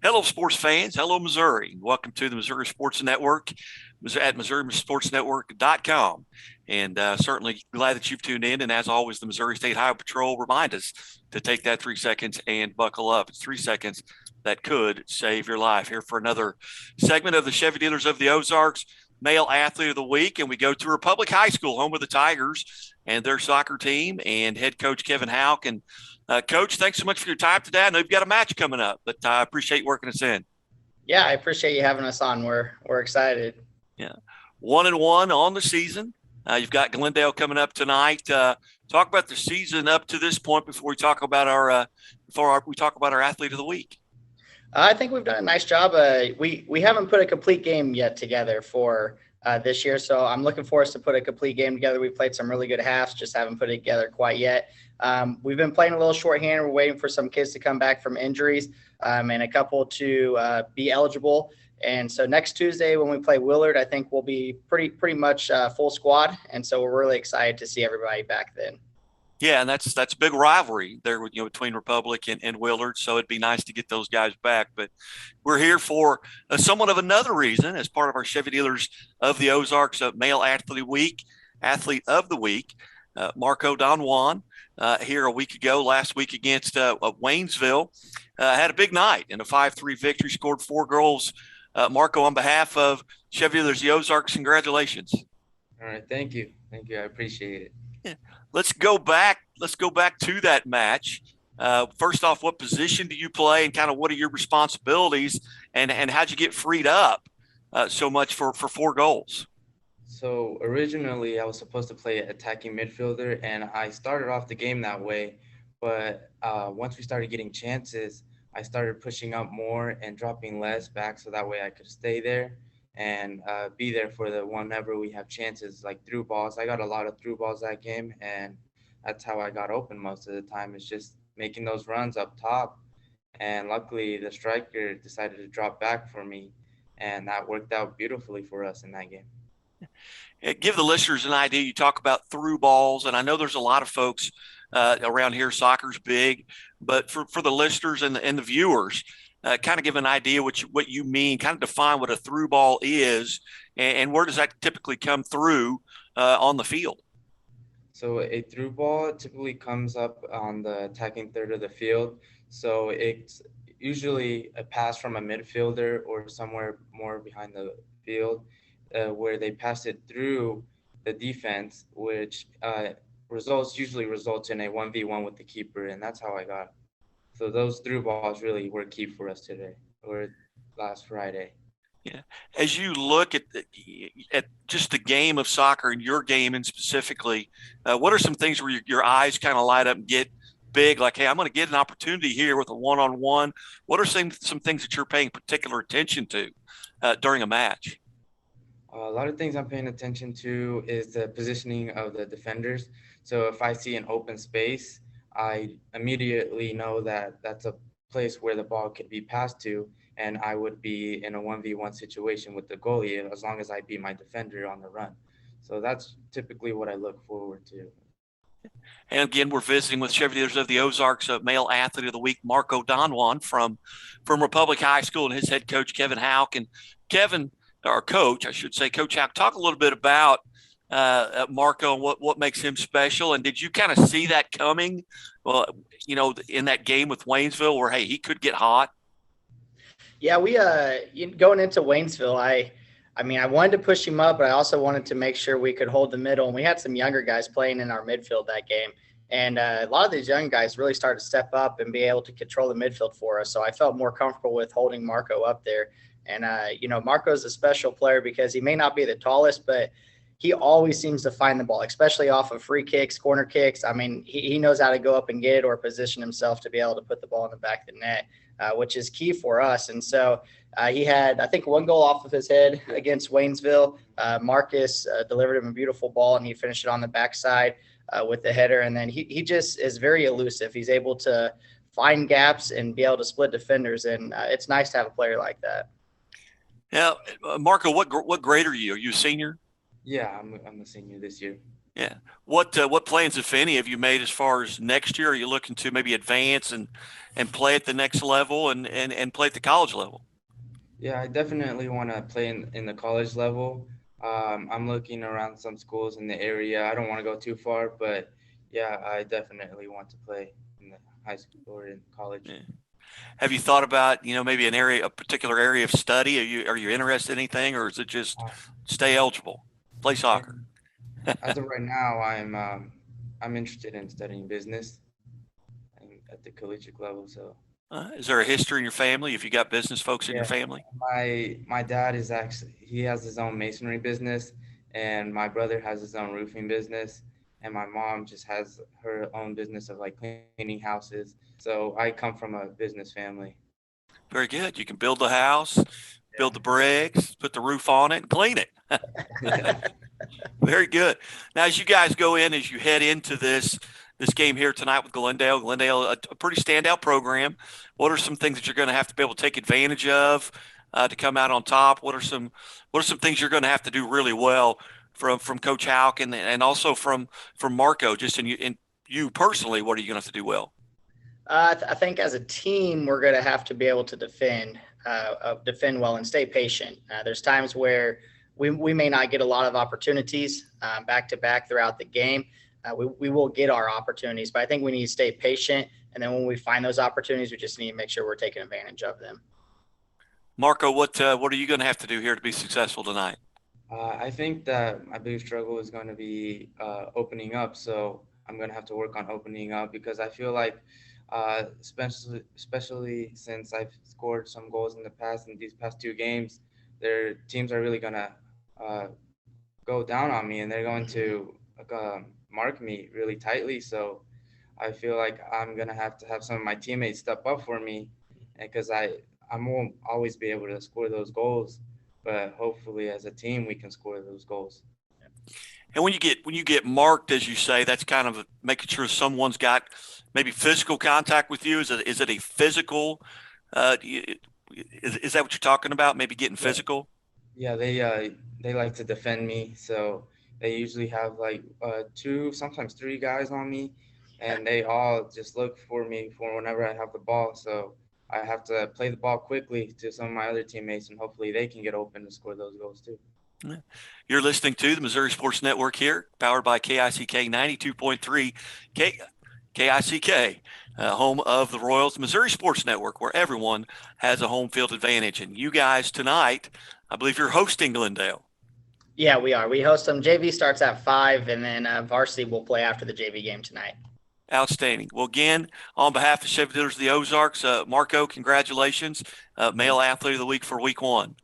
Hello, sports fans. Hello, Missouri. Welcome to the Missouri Sports Network at MissouriSportsNetwork.com. And certainly glad that you've tuned in. And as always, the Missouri State Highway Patrol remind us to take that 3 seconds and buckle up. It's 3 seconds that could save your life. Here for another segment of the Chevy Dealers of the Ozarks Male Athlete of the Week. And we go to Republic High School, home of the Tigers and their soccer team, and head coach Kevin Houck. And Coach, thanks so much for your time today. I know you've got a match coming up, but I appreciate you working us in. Yeah, I appreciate you having us on. We're excited. Yeah, 1-1 on the season. You've got Glendale coming up tonight. Talk about the season up to this point before we talk about our athlete of the week. I think we've done a nice job. We haven't put a complete game yet together for this year, so I'm looking for us to put a complete game together. We played some really good halves, just haven't put it together quite yet. We've been playing a little shorthand. We're waiting for some kids to come back from injuries and a couple to be eligible. And so next Tuesday when we play Willard, I think we'll be pretty much full squad. And so we're really excited to see everybody back then. Yeah, and that's a big rivalry there with between Republic and Willard. So it'd be nice to get those guys back. But we're here for somewhat of another reason as part of our Chevy Dealers of the Ozarks Male Athlete of the Week. Marco Don Juan here a week ago, last week against Waynesville, had a big night in a 5-3 victory, scored 4 goals. Marco, on behalf of Chevy Dealers of the Ozarks, congratulations. All right, thank you. Thank you. I appreciate it. Yeah. Let's go back to that match. First off, what position do you play, and kind of what are your responsibilities, and how'd you get freed up so much for 4 goals? So originally I was supposed to play attacking midfielder, and I started off the game that way. But once we started getting chances, I started pushing up more and dropping less back, so that way I could stay there and be there for the whenever we have chances, like through balls. I got a lot of through balls that game, and that's how I got open most of the time. It's just making those runs up top, and luckily the striker decided to drop back for me, and that worked out beautifully for us in that game. Give the listeners an idea. You talk about through balls, and I know there's a lot of folks around here. Soccer's big, but for the listeners and the viewers, kind of give an idea what you mean. Kind of define what a through ball is, and where does that typically come through on the field? So a through ball typically comes up on the attacking third of the field. So it's usually a pass from a midfielder or somewhere more behind the field, where they pass it through the defense, which usually results in a 1v1 with the keeper, and that's how I got. So those through balls really were key for us today, or last Friday. Yeah. As you look at just the game of soccer and your game, and specifically, what are some things where your eyes kind of light up and get big? Like, hey, I'm going to get an opportunity here with a one-on-one. What are some things that you're paying particular attention to during a match? A lot of things I'm paying attention to is the positioning of the defenders. So if I see an open space, I immediately know that that's a place where the ball could be passed to, and I would be in a 1v1 situation with the goalie as long as I beat my defender on the run. So that's typically what I look forward to. And again, we're visiting with Chevy Dealers of the Ozarks Male Athlete of the Week, Marco Don Juan from Republic High School, and his head coach, Kevin Houck. And Kevin, our coach, I should say, Coach Houck, talk a little bit about Marco and what makes him special. And did you kind of see that coming, well, in that game with Waynesville where, hey, he could get hot? Yeah, we going into Waynesville, I wanted to push him up, but I also wanted to make sure we could hold the middle. And we had some younger guys playing in our midfield that game. And a lot of these young guys really started to step up and be able to control the midfield for us. So I felt more comfortable with holding Marco up there. And, Marco's a special player because he may not be the tallest, but he always seems to find the ball, especially off of free kicks, corner kicks. I mean, he knows how to go up and get it or position himself to be able to put the ball in the back of the net, which is key for us. And so he had, I think, 1 goal off of his head against Waynesville. Marcus delivered him a beautiful ball, and he finished it on the backside with the header. And then he just is very elusive. He's able to find gaps and be able to split defenders, and it's nice to have a player like that. Yeah, Marco, what grade are you? Are you a senior? Yeah, I'm a senior this year. Yeah. What plans, if any, have you made as far as next year? Are you looking to maybe advance and play at the next level and play at the college level? Yeah, I definitely want to play in the college level. I'm looking around some schools in the area. I don't want to go too far, but yeah, I definitely want to play in the high school or in college. Yeah. Have you thought about, maybe a particular area of study? Are you interested in anything, or is it just Uh, stay eligible, play soccer? and as of right now, I'm interested in studying business at the collegiate level. So Is there a history in your family? If you got business folks in your yeah, family? my dad is actually he has his own masonry business, and my brother has his own roofing business, and my mom just has her own business of like cleaning houses. So I come from a business family. Very good. You can build the house, Yeah. build the bricks, put the roof on it, and clean it. Yeah. Very good. Now, as you guys go in, as you head into this game here tonight with Glendale, a pretty standout program. What are some things that you're going to have to be able to take advantage of to come out on top? What are some things you're going to have to do really well from Coach Hauk and also from Marco? Just in you personally, what are you going to have to do well? I think as a team, we're going to have to be able to defend well and stay patient. There's times where we may not get a lot of opportunities back to back throughout the game. We will get our opportunities, but I think we need to stay patient. And then when we find those opportunities, we just need to make sure we're taking advantage of them. Marco, what are you going to have to do here to be successful tonight? I think that my biggest struggle is going to be opening up. So I'm going to have to work on opening up because I feel like, especially since I've scored some goals in the past in these past two games, their teams are really going to uh, go down on me and they're going to mark me really tightly. So I feel like I'm going to have some of my teammates step up for me because I won't always be able to score those goals, but hopefully as a team we can score those goals. And when you get marked, as you say, that's kind of making sure someone's got maybe physical contact with you. Is it a physical? Is that what you're talking about? Maybe getting Yeah, physical? yeah, they like to defend me, so they usually have like two, sometimes three guys on me, and they all just look for me for whenever I have the ball. So I have to play the ball quickly to some of my other teammates, and hopefully they can get open to score those goals too. You're listening to the Missouri Sports Network here, powered by KICK 92.3 KICK, home of the Royals, Missouri Sports Network, where everyone has a home field advantage. And you guys tonight, I believe you're hosting Glendale. Yeah, we are. We host them. JV starts at 5, and then varsity will play after the JV game tonight. Outstanding. Well, again, on behalf of Chevy Dealers of the Ozarks, Marco, congratulations. Male Athlete of the Week for week 1.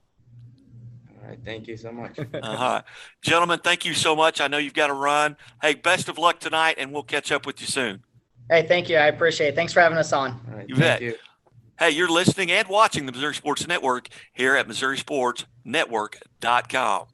All right, thank you so much. Uh-huh. Gentlemen, thank you so much. I know you've got to run. Hey, best of luck tonight, and we'll catch up with you soon. Hey, thank you. I appreciate it. Thanks for having us on. All right, You thank bet. you. Hey, you're listening and watching the Missouri Sports Network here at MissouriSportsNetwork.com.